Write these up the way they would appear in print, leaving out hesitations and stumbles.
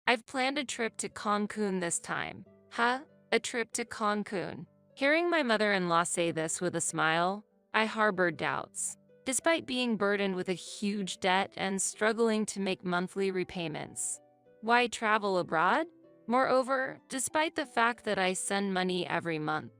I've planned a trip to Cancun this time. Huh? A trip to Cancun. Hearing my mother-in-law say this with a smile, I harbored doubts. Despite being burdened with a huge debt and struggling to make monthly repayments. Why travel abroad? Moreover, despite the fact that I send money every month,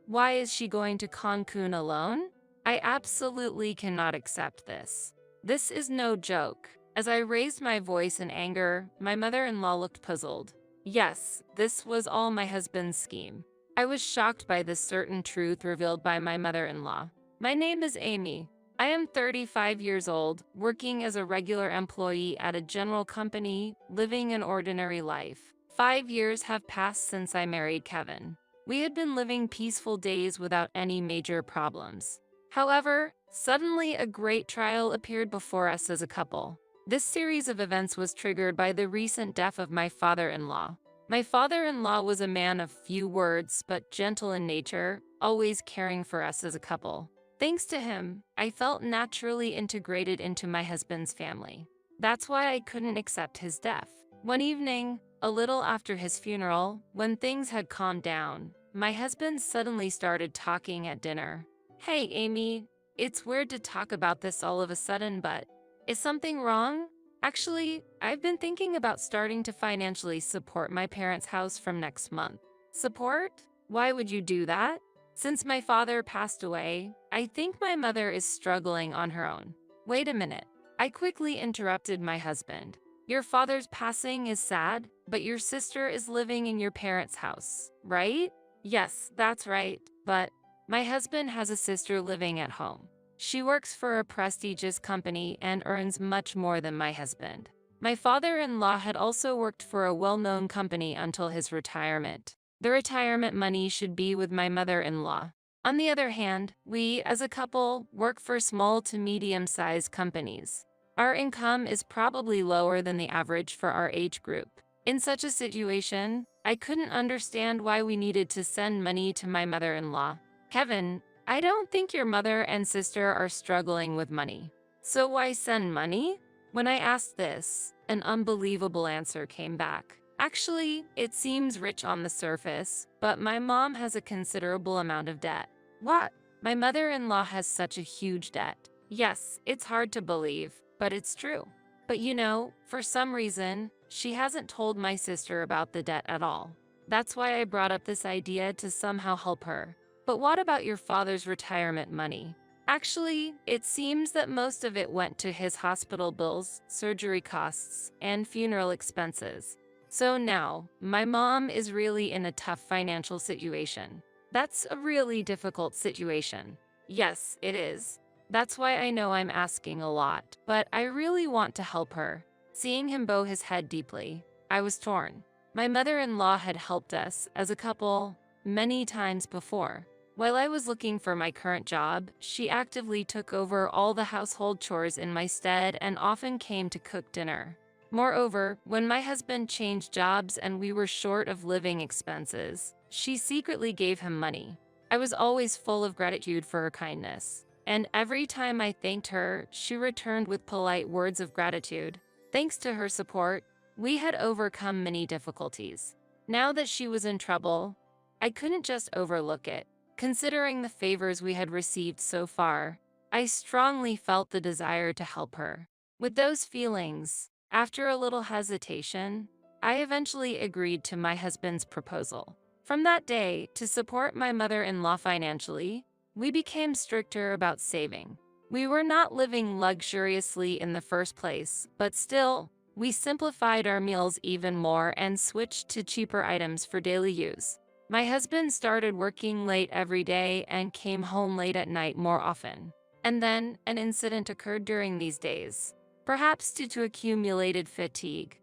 why is she going to Cancun alone? I absolutely cannot accept this. This is no joke. As I raised my voice in anger, my mother-in-law looked puzzled. Yes, this was all my husband's scheme. I was shocked by this certain truth revealed by my mother-in-law. My name is Amy. I am 35 years old, working as a regular employee at a general company, living an ordinary life. 5 years have passed since I married Kevin. We had been living peaceful days without any major problems. However, suddenly a great trial appeared before us as a couple. This series of events was triggered by the recent death of my father-in-law. My father-in-law was a man of few words but gentle in nature, always caring for us as a couple. Thanks to him, I felt naturally integrated into my husband's family. That's why I couldn't accept his death. One evening, a little after his funeral, when things had calmed down, my husband suddenly started talking at dinner. Hey, Amy, it's weird to talk about this all of a sudden, but is something wrong? Actually, I've been thinking about starting to financially support my parents' house from next month. Support? Why would you do that? Since my father passed away, I think my mother is struggling on her own. Wait a minute. I quickly interrupted my husband. Your father's passing is sad, but your sister is living in your parents' house, right? Yes, that's right, but my husband has a sister living at home. She works for a prestigious company and earns much more than my husband. My father-in-law had also worked for a well-known company until his retirement. The retirement money should be with my mother-in-law. On the other hand, we, as a couple, work for small to medium-sized companies. Our income is probably lower than the average for our age group. In such a situation, I couldn't understand why we needed to send money to my mother-in-law. Kevin, I don't think your mother and sister are struggling with money. So why send money? When I asked this, an unbelievable answer came back. Actually, it seems rich on the surface, but my mom has a considerable amount of debt. What? My mother-in-law has such a huge debt. Yes, it's hard to believe, but it's true. But you know, for some reason, she hasn't told my sister about the debt at all. That's why I brought up this idea to somehow help her. But what about your father's retirement money? Actually, it seems that most of it went to his hospital bills, surgery costs, and funeral expenses. So now, my mom is really in a tough financial situation. That's a really difficult situation. Yes, it is. That's why I know I'm asking a lot, but I really want to help her. Seeing him bow his head deeply, I was torn. My mother-in-law had helped us, as a couple, many times before. While I was looking for my current job, she actively took over all the household chores in my stead and often came to cook dinner. Moreover, when my husband changed jobs and we were short of living expenses, she secretly gave him money. I was always full of gratitude for her kindness, and every time I thanked her, she returned with polite words of gratitude. Thanks to her support, we had overcome many difficulties. Now that she was in trouble, I couldn't just overlook it. Considering the favors we had received so far, I strongly felt the desire to help her. With those feelings, after a little hesitation, I eventually agreed to my husband's proposal. From that day, to support my mother-in-law financially, we became stricter about saving. We were not living luxuriously in the first place, but still, we simplified our meals even more and switched to cheaper items for daily use. My husband started working late every day and came home late at night more often. And then, an incident occurred during these days. Perhaps due to accumulated fatigue,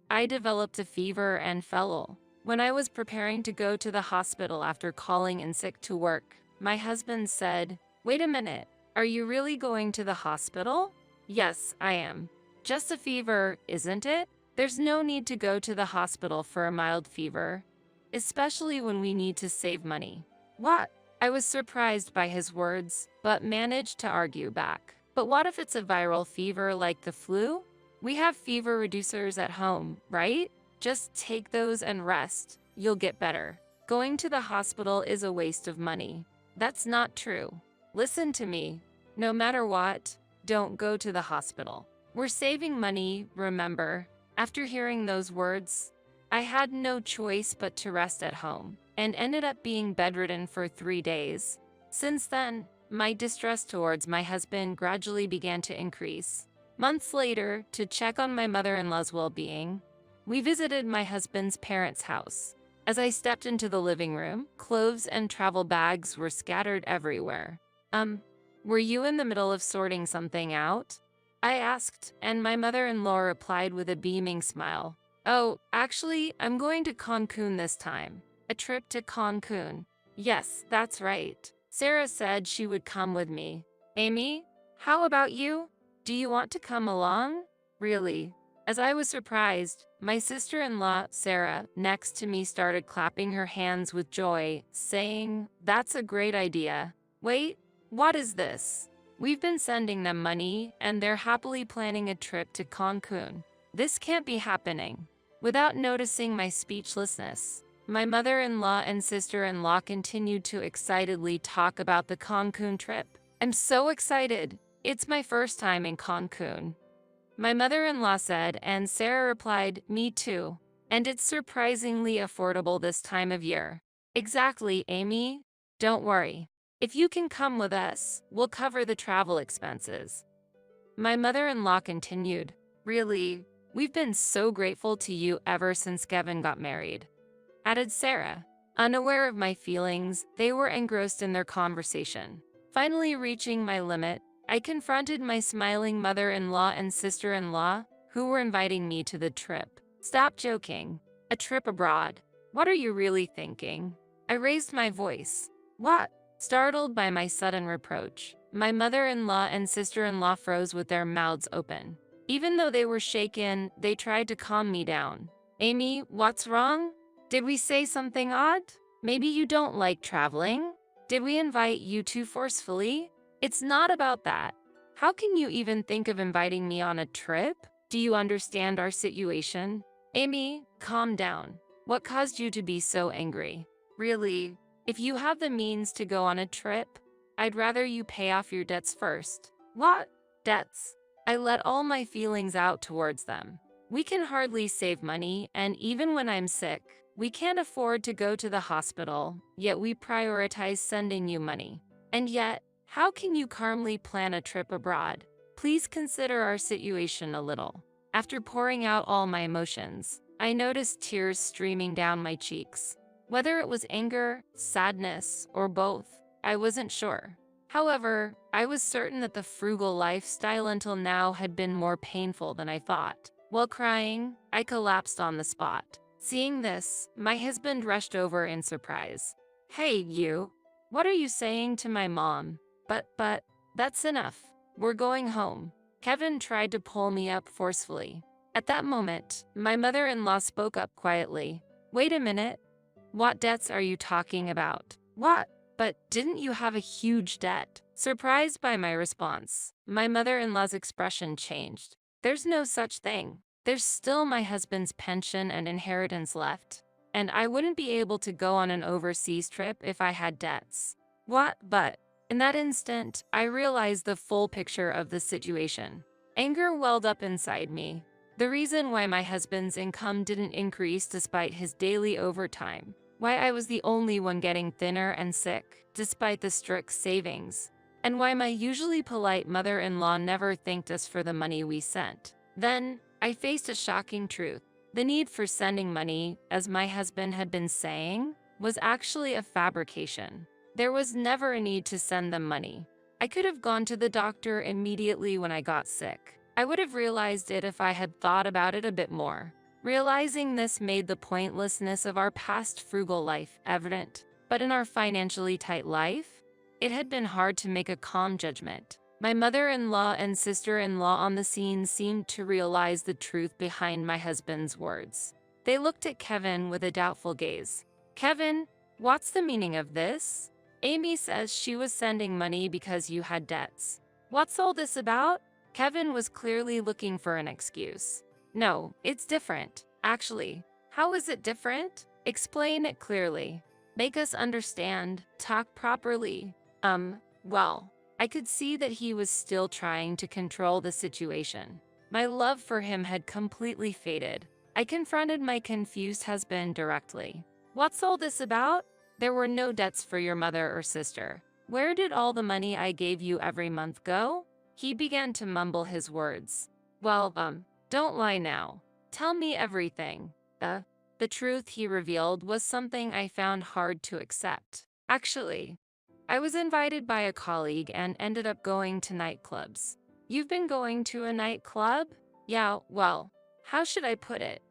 I developed a fever and fell ill. When I was preparing to go to the hospital after calling in sick to work, my husband said, "Wait a minute, are you really going to the hospital?" "Yes, I am. Just a fever, isn't it? There's no need to go to the hospital for a mild fever, especially when we need to save money." What? I was surprised by his words, but managed to argue back. But what if it's a viral fever like the flu? We have fever reducers at home, right? Just take those and rest. You'll get better. Going to the hospital is a waste of money. That's not true. Listen to me. No matter what, don't go to the hospital. We're saving money, remember? After hearing those words, I had no choice but to rest at home and ended up being bedridden for 3 days. Since then, my distress towards my husband gradually began to increase. Months later, to check on my mother-in-law's well-being, we visited my husband's parents' house. As I stepped into the living room, clothes and travel bags were scattered everywhere. Were you in the middle of sorting something out? I asked, and my mother-in-law replied with a beaming smile. Oh, actually, I'm going to Cancun this time. A trip to Cancun. Yes, that's right. Sarah said she would come with me. Amy, how about you? Do you want to come along? Really? As I was surprised, my sister-in-law, Sarah, next to me started clapping her hands with joy, saying, "That's a great idea. Wait, what is this?" We've been sending them money, and they're happily planning a trip to Cancun. This can't be happening. Without noticing my speechlessness, my mother-in-law and sister-in-law continued to excitedly talk about the Cancun trip. I'm so excited. It's my first time in Cancun. My mother-in-law said, and Sarah replied, me too. And it's surprisingly affordable this time of year. Exactly, Amy. Don't worry. If you can come with us, we'll cover the travel expenses. My mother-in-law continued, really, we've been so grateful to you ever since Kevin got married. Added Sarah. Unaware of my feelings, they were engrossed in their conversation. Finally reaching my limit, I confronted my smiling mother-in-law and sister-in-law, who were inviting me to the trip. Stop joking. A trip abroad. What are you really thinking? I raised my voice. What? Startled by my sudden reproach, my mother-in-law and sister-in-law froze with their mouths open. Even though they were shaken, they tried to calm me down. Amy, what's wrong? Did we say something odd? Maybe you don't like traveling? Did we invite you too forcefully? It's not about that. How can you even think of inviting me on a trip? Do you understand our situation? Amy, calm down. What caused you to be so angry? Really, if you have the means to go on a trip, I'd rather you pay off your debts first. What? Debts? I let all my feelings out towards them. We can hardly save money, and even when I'm sick, we can't afford to go to the hospital, yet we prioritize sending you money. And yet, how can you calmly plan a trip abroad? Please consider our situation a little. After pouring out all my emotions, I noticed tears streaming down my cheeks. Whether it was anger, sadness, or both, I wasn't sure. However, I was certain that the frugal lifestyle until now had been more painful than I thought. While crying, I collapsed on the spot. Seeing this, my husband rushed over in surprise. Hey, you! What are you saying to my mom? But, that's enough. We're going home. Kevin tried to pull me up forcefully. At that moment, my mother-in-law spoke up quietly. Wait a minute. What debts are you talking about? What? But didn't you have a huge debt? Surprised by my response, my mother-in-law's expression changed. There's no such thing. There's still my husband's pension and inheritance left, and I wouldn't be able to go on an overseas trip if I had debts. What? But in that instant, I realized the full picture of the situation. Anger welled up inside me. The reason why my husband's income didn't increase despite his daily overtime. Why I was the only one getting thinner and sick, despite the strict savings. And why my usually polite mother-in-law never thanked us for the money we sent. Then, I faced a shocking truth. The need for sending money, as my husband had been saying, was actually a fabrication. There was never a need to send them money. I could have gone to the doctor immediately when I got sick. I would have realized it if I had thought about it a bit more. Realizing this made the pointlessness of our past frugal life evident. But in our financially tight life, it had been hard to make a calm judgment. My mother-in-law and sister-in-law on the scene seemed to realize the truth behind my husband's words. They looked at Kevin with a doubtful gaze. Kevin, what's the meaning of this? Amy says she was sending money because you had debts. What's all this about? Kevin was clearly looking for an excuse. No, it's different. Actually, How is it different? Explain it clearly. Make us understand. Talk properly. Well, I could see that he was still trying to control the situation. My love for him had completely faded. I confronted my confused husband directly. What's all this about? There were no debts for your mother or sister. Where did all the money I gave you every month go? He began to mumble his words. Well, don't lie now. Tell me everything. The truth he revealed was something I found hard to accept. Actually, I was invited by a colleague and ended up going to nightclubs. You've been going to a nightclub? Yeah, well, how should I put it?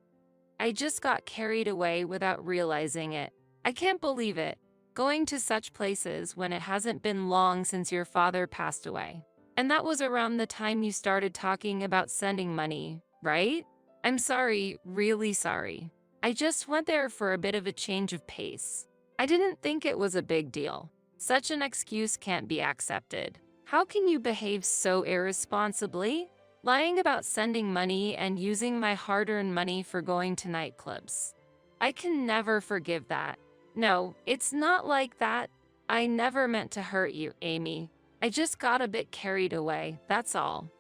I just got carried away without realizing it. I can't believe it. Going to such places when it hasn't been long since your father passed away. And that was around the time you started talking about sending money, right? I'm sorry, really sorry. I just went there for a bit of a change of pace. I didn't think it was a big deal. Such an excuse can't be accepted. How can you behave so irresponsibly? Lying about sending money and using my hard-earned money for going to nightclubs. I can never forgive that. No, it's not like that. I never meant to hurt you, Amy. I just got a bit carried away, that's all.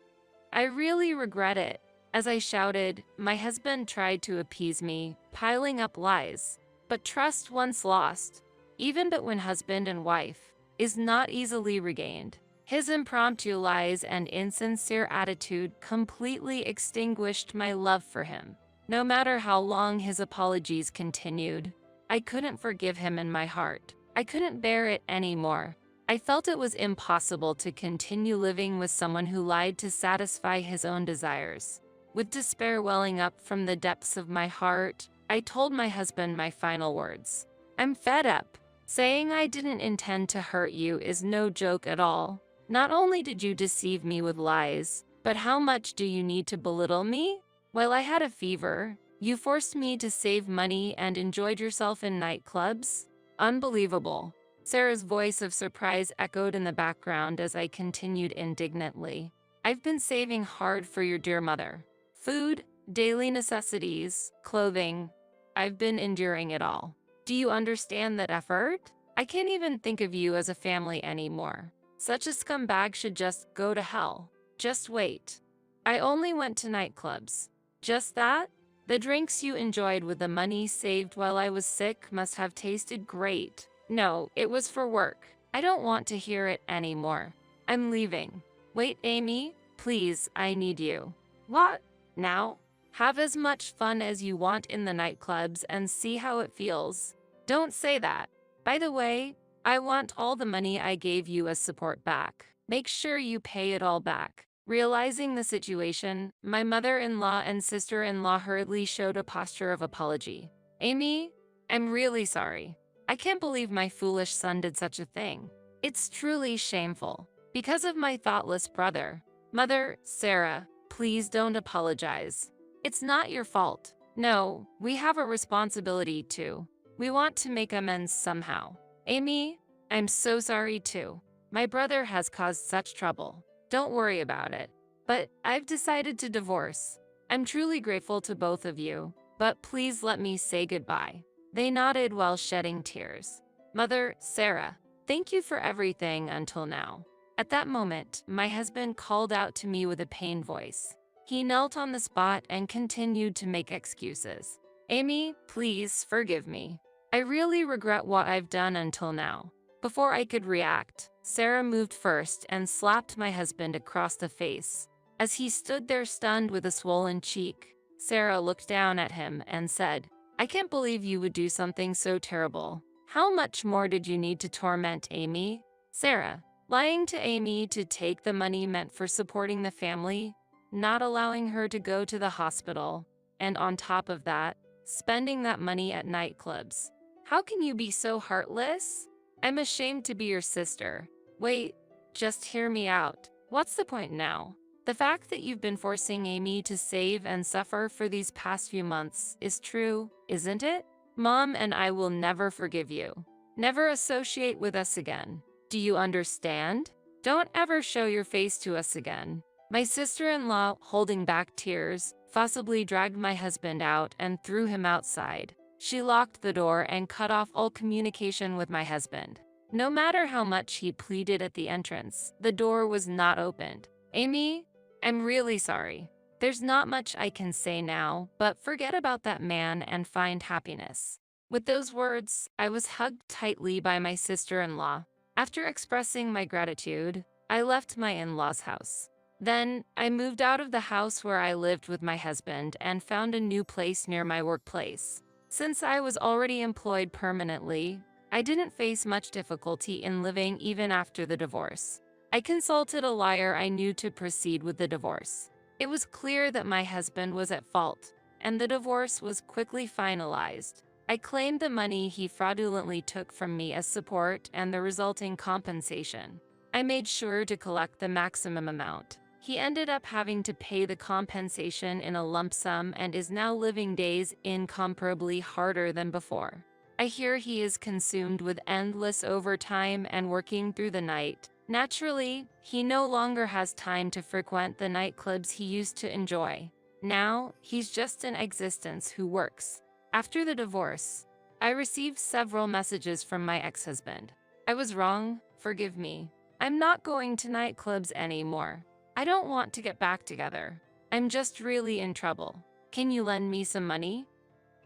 I really regret it. As I shouted, my husband tried to appease me, piling up lies. But trust once lost, even but when husband and wife, is not easily regained. His impromptu lies and insincere attitude completely extinguished my love for him. No matter how long his apologies continued, I couldn't forgive him in my heart. I couldn't bear it anymore. I felt it was impossible to continue living with someone who lied to satisfy his own desires. With despair welling up from the depths of my heart, I told my husband my final words. I'm fed up. Saying I didn't intend to hurt you is no joke at all. Not only did you deceive me with lies, but how much do you need to belittle me? While I had a fever, you forced me to save money and enjoyed yourself in nightclubs? Unbelievable. Sarah's voice of surprise echoed in the background as I continued indignantly. I've been saving hard for your dear mother. Food, daily necessities, clothing. I've been enduring it all. Do you understand that effort? I can't even think of you as a family anymore. Such a scumbag should just go to hell. Just wait. I only went to nightclubs. Just that? The drinks you enjoyed with the money saved while I was sick must have tasted great. No, it was for work. I don't want to hear it anymore. I'm leaving. Wait, Amy, please, I need you. What? Now? Have as much fun as you want in the nightclubs and see how it feels. Don't say that. By the way, I want all the money I gave you as support back. Make sure you pay it all back. Realizing the situation, my mother-in-law and sister-in-law hurriedly showed a posture of apology. Amy, I'm really sorry. I can't believe my foolish son did such a thing. It's truly shameful. Because of my thoughtless brother. Mother, Sarah, please don't apologize. It's not your fault. No, we have a responsibility too. We want to make amends somehow. Amy, I'm so sorry too. My brother has caused such trouble. Don't worry about it. But I've decided to divorce. I'm truly grateful to both of you, but please let me say goodbye. They nodded while shedding tears. Mother, Sarah, thank you for everything until now. At that moment, my husband called out to me with a pained voice. He knelt on the spot and continued to make excuses. Amy, please forgive me. I really regret what I've done until now. Before I could react, Sarah moved first and slapped my husband across the face. As he stood there stunned with a swollen cheek, Sarah looked down at him and said, I can't believe you would do something so terrible. How much more did you need to torment Amy? Sarah, lying to Amy to take the money meant for supporting the family, not allowing her to go to the hospital, and on top of that, spending that money at nightclubs. How can you be so heartless? I'm ashamed to be your sister. Wait, just hear me out. What's the point now? The fact that you've been forcing Amy to save and suffer for these past few months is true, isn't it? Mom and I will never forgive you. Never associate with us again. Do you understand? Don't ever show your face to us again. My sister-in-law, holding back tears, forcibly dragged my husband out and threw him outside. She locked the door and cut off all communication with my husband. No matter how much he pleaded at the entrance, the door was not opened. Amy, I'm really sorry. There's not much I can say now, but forget about that man and find happiness. With those words, I was hugged tightly by my sister-in-law. After expressing my gratitude, I left my in-laws' house. Then, I moved out of the house where I lived with my husband and found a new place near my workplace. Since I was already employed permanently, I didn't face much difficulty in living even after the divorce. I consulted a lawyer I knew to proceed with the divorce. It was clear that my husband was at fault, and the divorce was quickly finalized. I claimed the money he fraudulently took from me as support and the resulting compensation. I made sure to collect the maximum amount. He ended up having to pay the compensation in a lump sum and is now living days incomparably harder than before. I hear he is consumed with endless overtime and working through the night. Naturally, he no longer has time to frequent the nightclubs he used to enjoy. Now, he's just an existence who works. After the divorce, I received several messages from my ex-husband. I was wrong, forgive me. I'm not going to nightclubs anymore. I don't want to get back together. I'm just really in trouble. Can you lend me some money?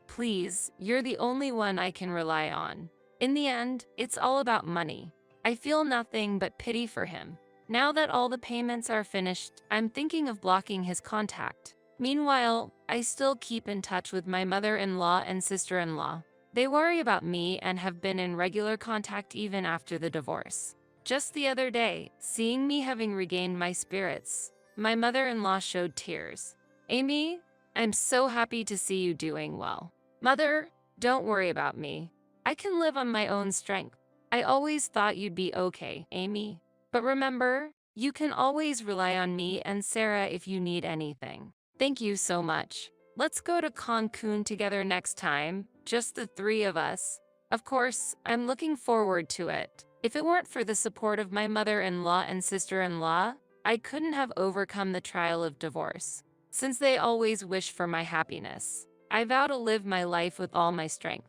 Please, you're the only one I can rely on. In the end, it's all about money. I feel nothing but pity for him. Now that all the payments are finished, I'm thinking of blocking his contact. Meanwhile, I still keep in touch with my mother-in-law and sister-in-law. They worry about me and have been in regular contact even after the divorce. Just the other day, seeing me having regained my spirits, my mother-in-law showed tears. Amy, I'm so happy to see you doing well. Mother, don't worry about me. I can live on my own strength. I always thought you'd be okay, Amy. But remember, you can always rely on me and Sarah if you need anything. Thank you so much. Let's go to Cancun together next time, just the three of us. Of course, I'm looking forward to it. If it weren't for the support of my mother-in-law and sister-in-law, I couldn't have overcome the trial of divorce. Since they always wish for my happiness, I vow to live my life with all my strength.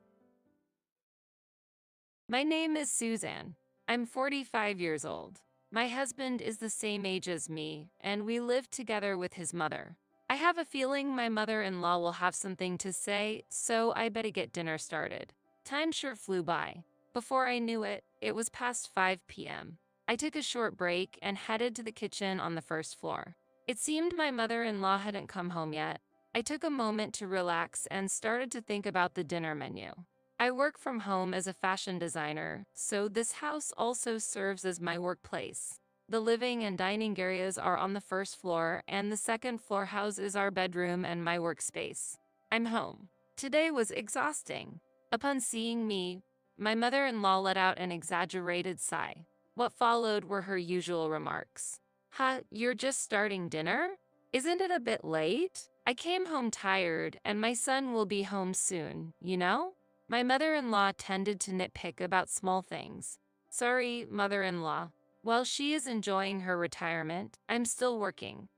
My name is Suzanne. I'm 45 years old. My husband is the same age as me, and we live together with his mother. I have a feeling my mother-in-law will have something to say, so I better get dinner started. Time sure flew by. Before I knew it, it was past 5 p.m. I took a short break and headed to the kitchen on the first floor. It seemed my mother-in-law hadn't come home yet. I took a moment to relax and started to think about the dinner menu. I work from home as a fashion designer, so this house also serves as my workplace. The living and dining areas are on the first floor, and the second floor houses our bedroom and my workspace. I'm home. Today was exhausting. Upon seeing me, my mother-in-law let out an exaggerated sigh. What followed were her usual remarks. You're just starting dinner? Isn't it a bit late? I came home tired, and my son will be home soon, you know? My mother-in-law tended to nitpick about small things. Sorry, mother-in-law. While she is enjoying her retirement, I'm still working.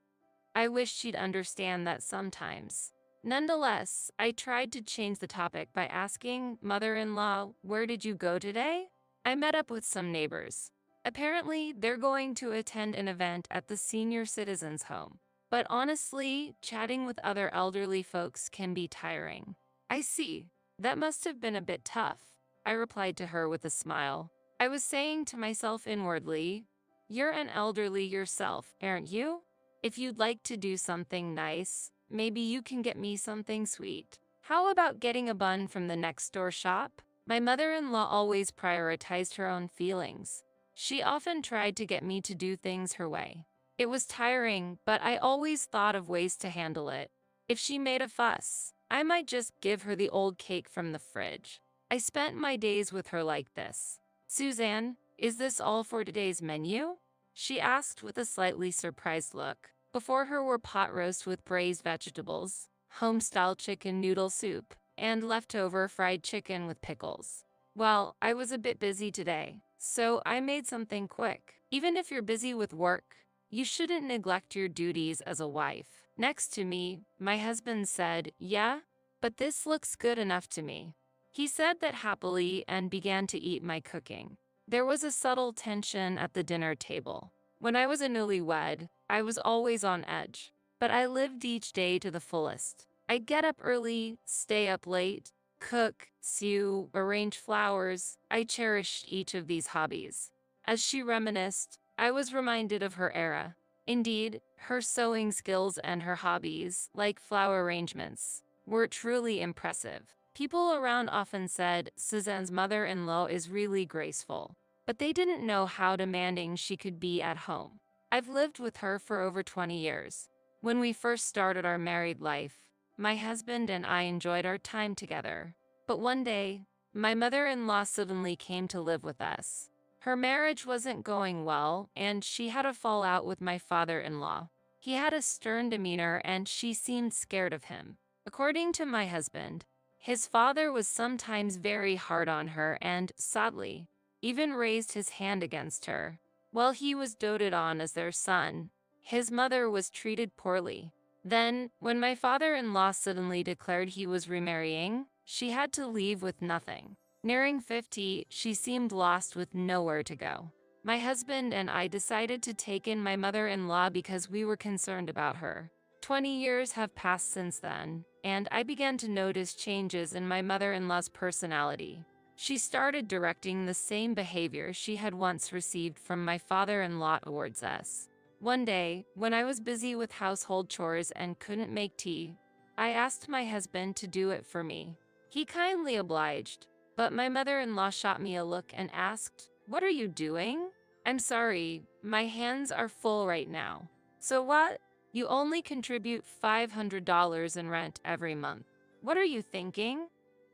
I wish she'd understand that sometimes. Nonetheless, I tried to change the topic by asking, Mother-in-law, where did you go today? I met up with some neighbors. Apparently, they're going to attend an event at the senior citizens' home. But honestly, chatting with other elderly folks can be tiring. I see. That must have been a bit tough, I replied to her with a smile. I was saying to myself inwardly, you're an elderly yourself, aren't you? If you'd like to do something nice, maybe you can get me something sweet. How about getting a bun from the next door shop? My mother-in-law always prioritized her own feelings. She often tried to get me to do things her way. It was tiring, but I always thought of ways to handle it. If she made a fuss, I might just give her the old cake from the fridge. I spent my days with her like this. Suzanne, is this all for today's menu? She asked with a slightly surprised look. Before her were pot roast with braised vegetables, home-style chicken noodle soup, and leftover fried chicken with pickles. Well, I was a bit busy today, so I made something quick. Even if you're busy with work, you shouldn't neglect your duties as a wife. Next to me, my husband said, yeah, but this looks good enough to me. He said that happily and began to eat my cooking. There was a subtle tension at the dinner table. When I was a newlywed, I was always on edge, but I lived each day to the fullest. I'd get up early, stay up late, cook, sew, arrange flowers. I cherished each of these hobbies. As she reminisced, I was reminded of her era. Indeed, her sewing skills and her hobbies, like flower arrangements, were truly impressive. People around often said Suzanne's mother-in-law is really graceful, but they didn't know how demanding she could be at home. I've lived with her for over 20 years. When we first started our married life, my husband and I enjoyed our time together. But one day, my mother-in-law suddenly came to live with us. Her marriage wasn't going well, and she had a fallout with my father-in-law. He had a stern demeanor and she seemed scared of him. According to my husband, his father was sometimes very hard on her and, sadly, even raised his hand against her. While he was doted on as their son, his mother was treated poorly. Then, when my father-in-law suddenly declared he was remarrying, she had to leave with nothing. Nearing 50, she seemed lost with nowhere to go. My husband and I decided to take in my mother-in-law because we were concerned about her. 20 years have passed since then, and I began to notice changes in my mother-in-law's personality. She started directing the same behavior she had once received from my father-in-law towards us. One day, when I was busy with household chores and couldn't make tea, I asked my husband to do it for me. He kindly obliged, but my mother-in-law shot me a look and asked, "What are you doing?" "I'm sorry, my hands are full right now." "So what? You only contribute $500 in rent every month. What are you thinking?"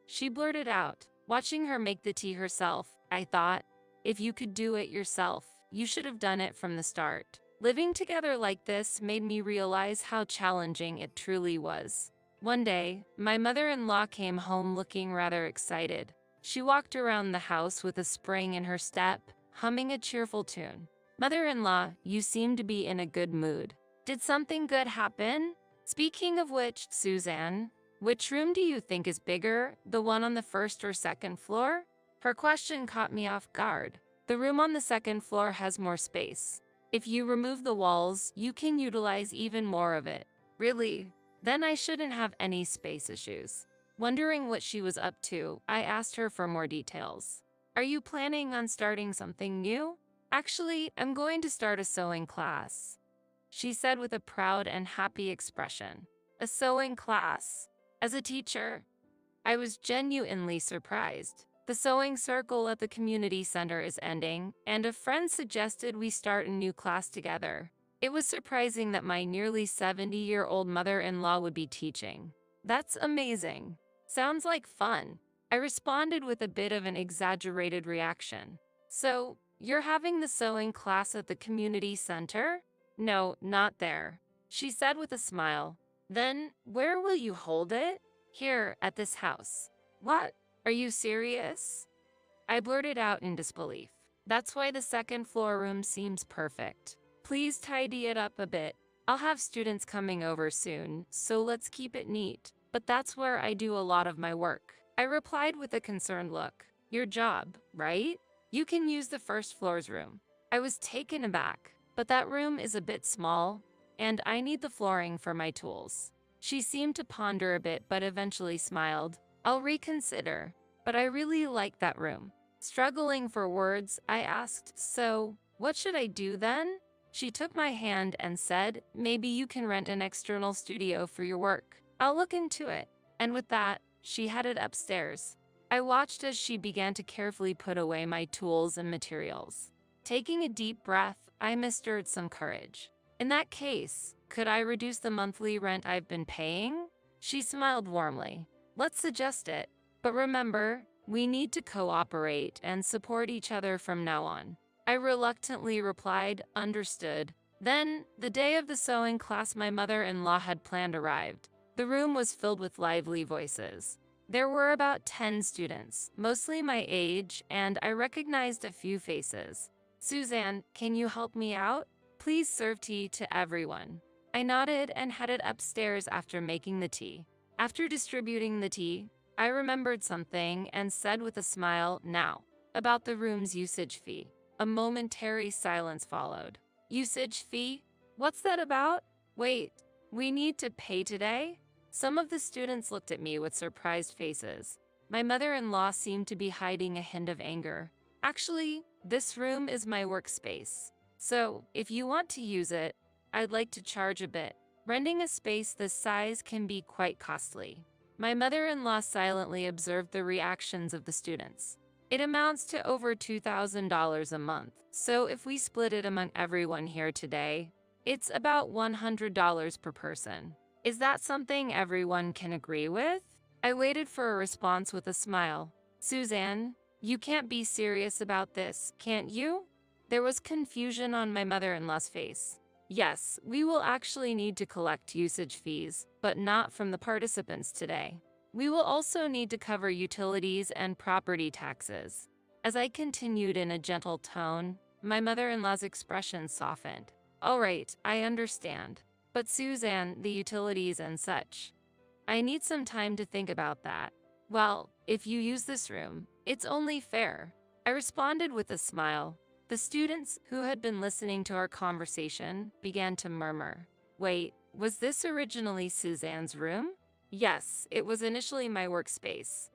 She blurted out. Watching her make the tea herself, I thought, if you could do it yourself, you should have done it from the start. Living together like this made me realize how challenging it truly was. One day, my mother-in-law came home looking rather excited. She walked around the house with a spring in her step, humming a cheerful tune. "Mother-in-law, you seem to be in a good mood. Did something good happen? Speaking of which, Suzanne, which room do you think is bigger, the one on the first or second floor?" Her question caught me off guard. The room on the second floor has more space. If you remove the walls, you can utilize even more of it. Really? Then I shouldn't have any space issues. Wondering what she was up to, I asked her for more details. "Are you planning on starting something new?" "Actually, I'm going to start a sewing class," she said with a proud and happy expression. A sewing class. As a teacher, I was genuinely surprised. The sewing circle at the community center is ending, and a friend suggested we start a new class together. It was surprising that my nearly 70-year-old mother-in-law would be teaching. "That's amazing. Sounds like fun." I responded with a bit of an exaggerated reaction. "So, you're having the sewing class at the community center?" "No, not there," she said with a smile. "Then, where will you hold it?" "Here, at this house." "What? Are you serious?" I blurted out in disbelief. "That's why the second floor room seems perfect. Please tidy it up a bit. I'll have students coming over soon, so let's keep it neat. But that's where I do a lot of my work," I replied with a concerned look. "Your job, right? You can use the first floor's room." I was taken aback, but that room is a bit small, and I need the flooring for my tools. She seemed to ponder a bit but eventually smiled. "I'll reconsider, but I really like that room." Struggling for words, I asked, "So, what should I do then?" She took my hand and said, "Maybe you can rent an external studio for your work. I'll look into it." And with that, she headed upstairs. I watched as she began to carefully put away my tools and materials. Taking a deep breath, I mustered some courage. "In that case, could I reduce the monthly rent I've been paying?" She smiled warmly. "Let's suggest it. But remember, we need to cooperate and support each other from now on." I reluctantly replied, "Understood." Then, the day of the sewing class my mother-in-law had planned arrived. The room was filled with lively voices. There were about 10 students, mostly my age, and I recognized a few faces. "Suzanne, can you help me out?" Please serve tea to everyone. I nodded and headed upstairs after making the tea. After distributing the tea, I remembered something and said with a smile, now, about the room's usage fee. A momentary silence followed. Usage fee? What's that about? Wait, we need to pay today? Some of the students looked at me with surprised faces. My mother-in-law seemed to be hiding a hint of anger. Actually, this room is my workspace. So, if you want to use it, I'd like to charge a bit. Renting a space this size can be quite costly. My mother-in-law silently observed the reactions of the students. It amounts to over $2,000 a month, so if we split it among everyone here today, it's about $100 per person. Is that something everyone can agree with? I waited for a response with a smile. Suzanne, you can't be serious about this, can't you? There was confusion on my mother-in-law's face. Yes, we will actually need to collect usage fees, but not from the participants today. We will also need to cover utilities and property taxes. As I continued in a gentle tone, my mother-in-law's expression softened. All right, I understand. But Suzanne, the utilities and such. I need some time to think about that. Well, if you use this room, it's only fair. I responded with a smile. The students, who had been listening to our conversation, began to murmur. Wait, was this originally Suzanne's room? Yes, it was initially my workspace.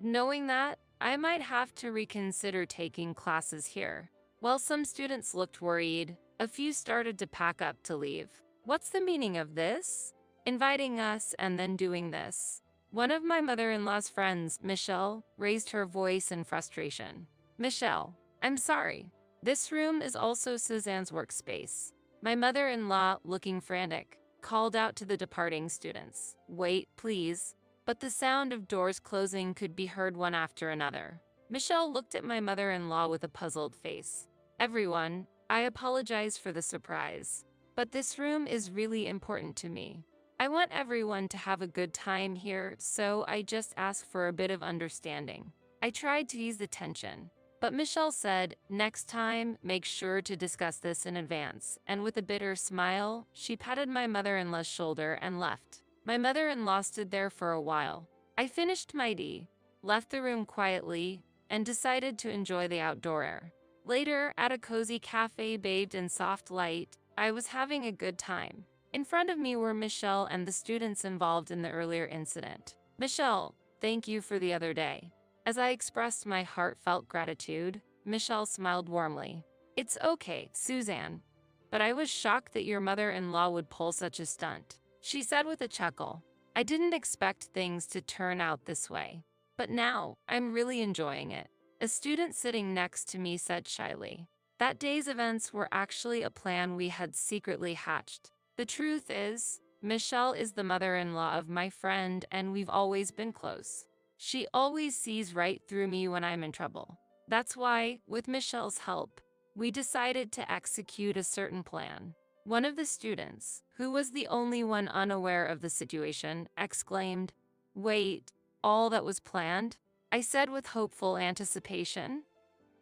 Knowing that, I might have to reconsider taking classes here. While some students looked worried, a few started to pack up to leave. What's the meaning of this? Inviting us and then doing this. One of my mother-in-law's friends, Michelle, raised her voice in frustration. Michelle, I'm sorry. This room is also Suzanne's workspace. My mother-in-law, looking frantic, called out to the departing students. Wait, please. But the sound of doors closing could be heard one after another. Michelle looked at my mother-in-law with a puzzled face. Everyone, I apologize for the surprise. But this room is really important to me. I want everyone to have a good time here, so I just ask for a bit of understanding. I tried to ease the tension. But Michelle said, next time, make sure to discuss this in advance, and with a bitter smile, she patted my mother-in-law's shoulder and left. My mother-in-law stood there for a while. I finished my tea, left the room quietly, and decided to enjoy the outdoor air. Later, at a cozy cafe bathed in soft light, I was having a good time. In front of me were Michelle and the students involved in the earlier incident. Michelle, thank you for the other day. As I expressed my heartfelt gratitude, Michelle smiled warmly. It's okay, Suzanne, but I was shocked that your mother-in-law would pull such a stunt. She said with a chuckle. I didn't expect things to turn out this way, but now I'm really enjoying it. A student sitting next to me said shyly. That day's events were actually a plan we had secretly hatched. The truth is, Michelle is the mother-in-law of my friend and we've always been close. She always sees right through me when I'm in trouble. That's why, with Michelle's help, we decided to execute a certain plan. One of the students, who was the only one unaware of the situation, exclaimed, Wait, all that was planned? I said with hopeful anticipation.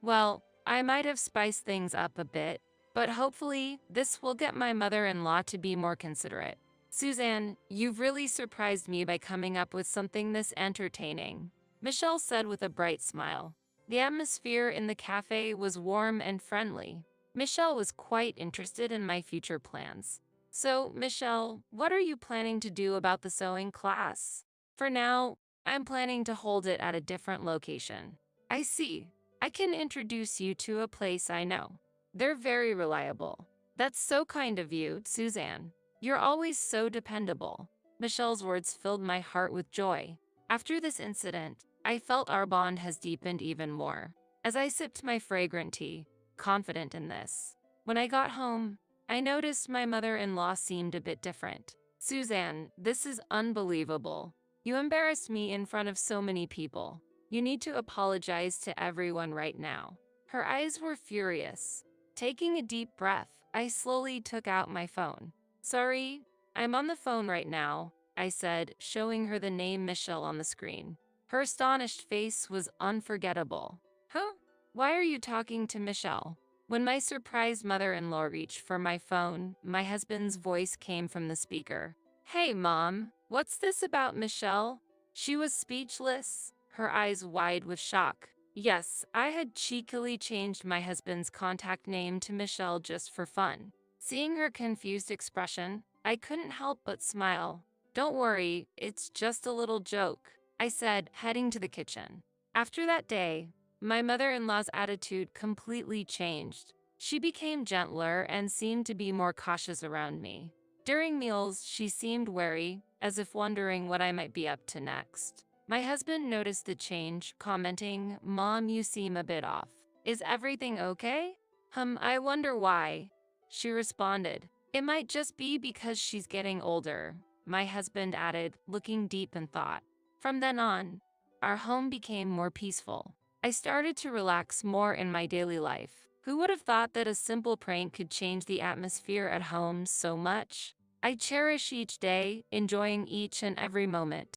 Well, I might have spiced things up a bit, but hopefully this will get my mother-in-law to be more considerate. Suzanne, you've really surprised me by coming up with something this entertaining, Michelle said with a bright smile. The atmosphere in the cafe was warm and friendly. Michelle was quite interested in my future plans. So, Michelle, what are you planning to do about the sewing class? For now, I'm planning to hold it at a different location. I see. I can introduce you to a place I know. They're very reliable. That's so kind of you, Suzanne. You're always so dependable. Michelle's words filled my heart with joy. After this incident, I felt our bond has deepened even more. As I sipped my fragrant tea, confident in this. When I got home, I noticed my mother-in-law seemed a bit different. Suzanne, this is unbelievable. You embarrassed me in front of so many people. You need to apologize to everyone right now. Her eyes were furious. Taking a deep breath, I slowly took out my phone. Sorry, I'm on the phone right now, I said, showing her the name Michelle on the screen. Her astonished face was unforgettable. Huh? Why are you talking to Michelle? When my surprised mother-in-law reached for my phone, my husband's voice came from the speaker. "Hey, Mom, what's this about Michelle?" She was speechless, her eyes wide with shock. Yes, I had cheekily changed my husband's contact name to Michelle just for fun. Seeing her confused expression, I couldn't help but smile. "Don't worry, it's just a little joke," I said, heading to the kitchen. After that day, my mother-in-law's attitude completely changed. She became gentler and seemed to be more cautious around me. During meals, she seemed wary, as if wondering what I might be up to next. My husband noticed the change, commenting, "Mom, you seem a bit off. Is everything okay?" I wonder why," she responded. "It might just be because she's getting older," my husband added, looking deep in thought. From then on, our home became more peaceful. I started to relax more in my daily life. Who would have thought that a simple prank could change the atmosphere at home so much? I cherish each day, enjoying each and every moment.